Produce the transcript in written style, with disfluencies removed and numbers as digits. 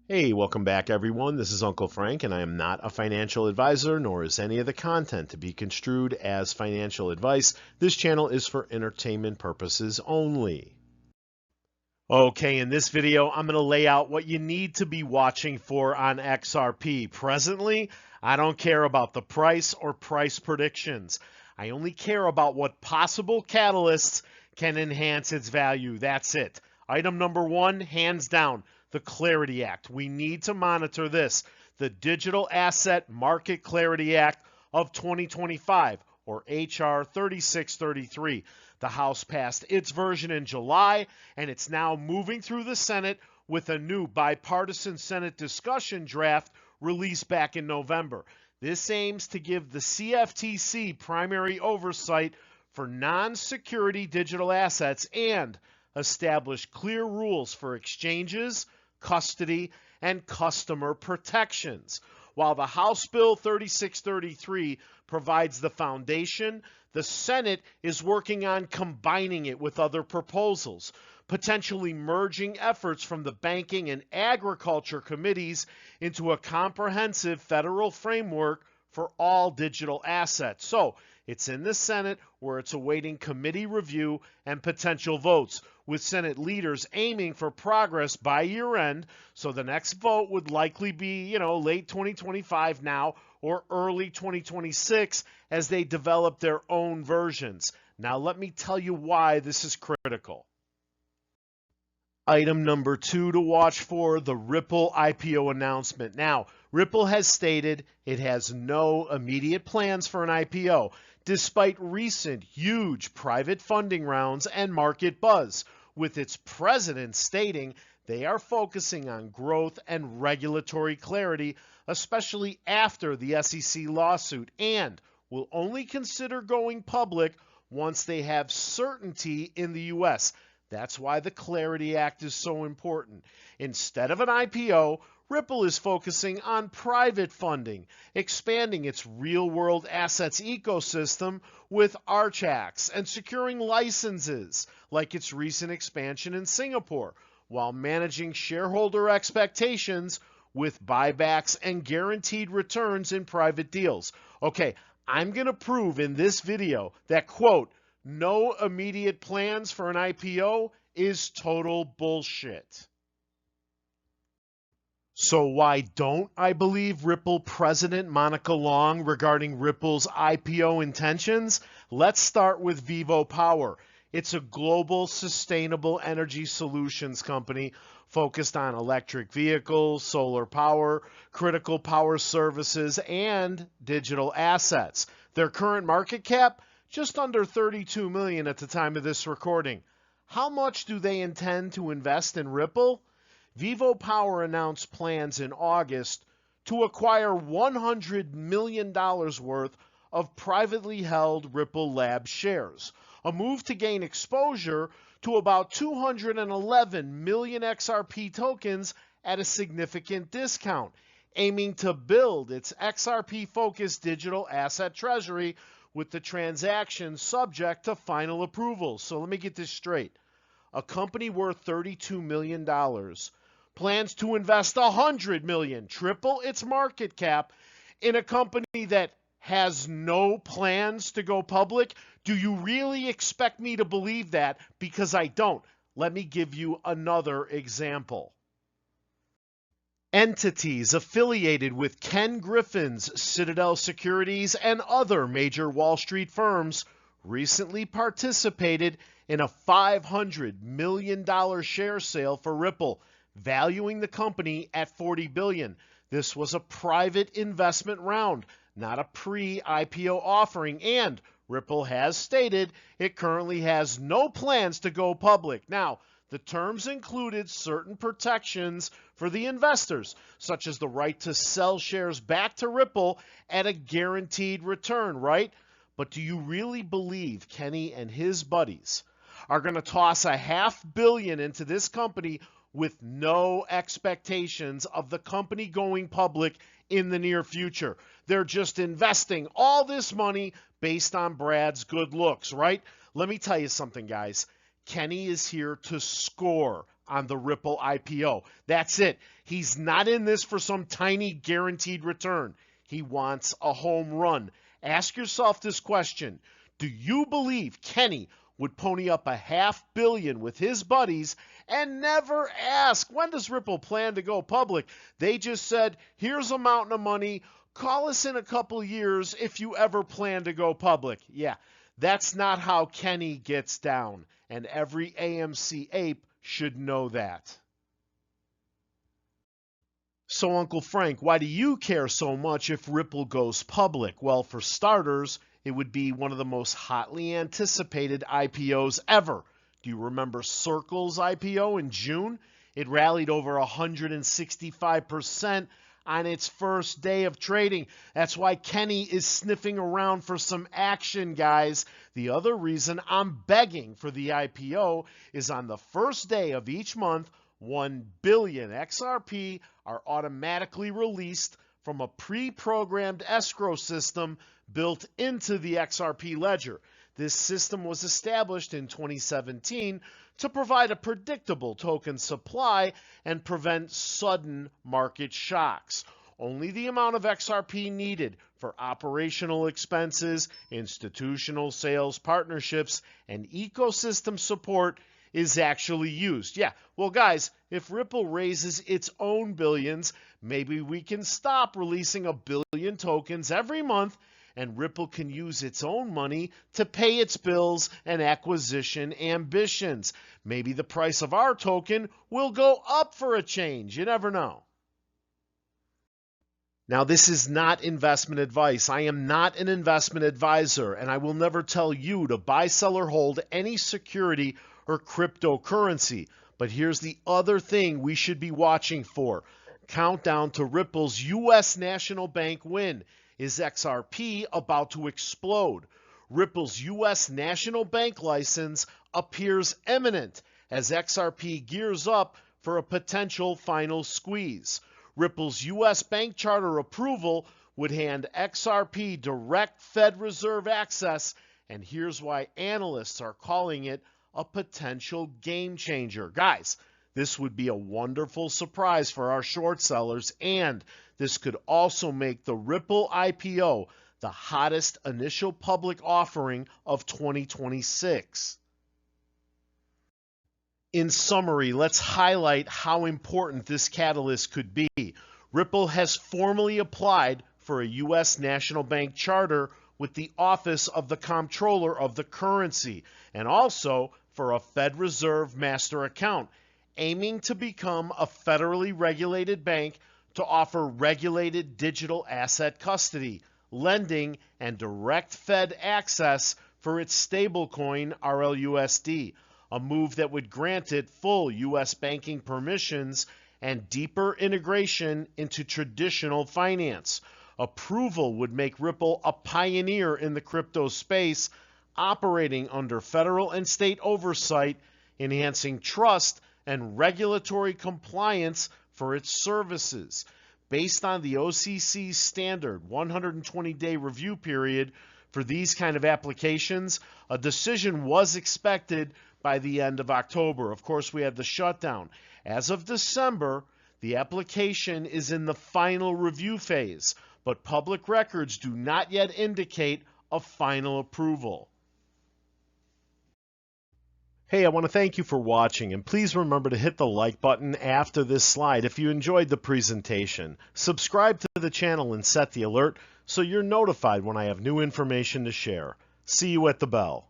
Hey, welcome back everyone. This is Uncle Frank, and I am not a financial advisor, nor is any of the content to be construed as financial advice. This channel is for entertainment purposes only. Okay, in this video, I'm going to lay out what you need to be watching for on XRP. Presently, I don't care about the price or price predictions. I only care about what possible catalysts can enhance its value. That's it. Item number one, hands down, the Clarity Act. We need to monitor this. The Digital Asset Market Clarity Act of 2025, or H.R. 3633. The House passed its version in July, and it's now moving through the Senate with a new bipartisan Senate discussion draft released back in November. This aims to give the CFTC primary oversight for non-security digital assets and establish clear rules for exchanges, custody, and customer protections. While the House Bill 3633 provides the foundation, the Senate is working on combining it with other proposals, potentially merging efforts from the Banking and Agriculture Committees into a comprehensive federal framework for all digital assets. So it's in the Senate where it's awaiting committee review and potential votes, with Senate leaders aiming for progress by year end. So the next vote would likely be, late 2025 now or early 2026 as they develop their own versions. Now let me tell you why this is critical. Item number two to watch for, the Ripple IPO announcement. Now, Ripple has stated it has no immediate plans for an IPO, despite recent huge private funding rounds and market buzz, with its president stating they are focusing on growth and regulatory clarity, especially after the SEC lawsuit, and will only consider going public once they have certainty in the U.S. That's why the Clarity Act is so important. Instead of an IPO, Ripple is focusing on private funding, expanding its real-world assets ecosystem with Archax, and securing licenses like its recent expansion in Singapore, while managing shareholder expectations with buybacks and guaranteed returns in private deals. Okay, I'm going to prove in this video that, quote, no immediate plans for an IPO is total bullshit. So why don't I believe Ripple President Monica Long regarding Ripple's IPO intentions? Let's start with Vivo Power. It's a global sustainable energy solutions company focused on electric vehicles, solar power, critical power services, and digital assets. Their current market cap, just under $32 million at the time of this recording. How much do they intend to invest in Ripple? Vivo Power announced plans in August to acquire $100 million worth of privately held Ripple Labs shares, a move to gain exposure to about 211 million XRP tokens at a significant discount, aiming to build its XRP-focused digital asset treasury, with the transaction subject to final approval. So let me get this straight. A company worth $32 million plans to invest $100 million, triple its market cap, in a company that has no plans to go public? Do you really expect me to believe that? Because I don't. Let me give you another example. Entities affiliated with Ken Griffin's Citadel Securities and other major Wall Street firms recently participated in a $500 million share sale for Ripple, valuing the company at $40 billion. This was a private investment round, not a pre-IPO offering, and Ripple has stated it currently has no plans to go public. Now, the terms included certain protections for the investors, such as the right to sell shares back to Ripple at a guaranteed return, right? But do you really believe Kenny and his buddies are going to toss $500 million into this company with no expectations of the company going public in the near future? They're just investing all this money based on Brad's good looks, right? Let me tell you something, guys. Kenny is here to score on the Ripple IPO. That's it. He's not in this for some tiny guaranteed return. He wants a home run. Ask yourself this question. Do you believe Kenny would pony up $500 million with his buddies and never ask, when does Ripple plan to go public? They just said, here's a mountain of money. Call us in a couple years if you ever plan to go public. Yeah, that's not how Kenny gets down, and every AMC ape should know that. So, Uncle Frank, why do you care so much if Ripple goes public? Well, for starters, it would be one of the most hotly anticipated IPOs ever. Do you remember Circle's IPO in June? It rallied over 165% on its first day of trading. That's why Kenny is sniffing around for some action, guys. The other reason I'm begging for the IPO is on the first day of each month, 1 billion XRP are automatically released from a pre-programmed escrow system built into the XRP ledger. This system was established in 2017 to provide a predictable token supply and prevent sudden market shocks. Only the amount of XRP needed for operational expenses, institutional sales partnerships, and ecosystem support is actually used. Yeah, well guys, if Ripple raises its own billions, maybe we can stop releasing 1 billion tokens every month and Ripple can use its own money to pay its bills and acquisition ambitions. Maybe the price of our token will go up for a change. You never know. Now, this is not investment advice. I am not an investment advisor, and I will never tell you to buy, sell, or hold any security or cryptocurrency. But here's the other thing we should be watching for. Countdown to Ripple's U.S. National Bank win. Is XRP about to explode? Ripple's U.S. National Bank license appears imminent as XRP gears up for a potential final squeeze. Ripple's U.S. bank charter approval would hand XRP direct Fed Reserve access, and here's why analysts are calling it a potential game changer. Guys, this would be a wonderful surprise for our short sellers, and this could also make the Ripple IPO the hottest initial public offering of 2026. In summary, let's highlight how important this catalyst could be. Ripple has formally applied for a U.S. National Bank charter with the Office of the Comptroller of the Currency, and also for a Fed Reserve master account, aiming to become a federally regulated bank to offer regulated digital asset custody, lending, and direct Fed access for its stablecoin RLUSD, a move that would grant it full U.S. banking permissions and deeper integration into traditional finance. Approval would make Ripple a pioneer in the crypto space, operating under federal and state oversight, enhancing trust and regulatory compliance for its services. Based on the OCC's standard 120-day review period for these kind of applications, a decision was expected by the end of October. Of course, we had the shutdown. As of December, the application is in the final review phase, but public records do not yet indicate a final approval. Hey, I want to thank you for watching, and please remember to hit the like button after this slide if you enjoyed the presentation. Subscribe to the channel and set the alert so you're notified when I have new information to share. See you at the bell.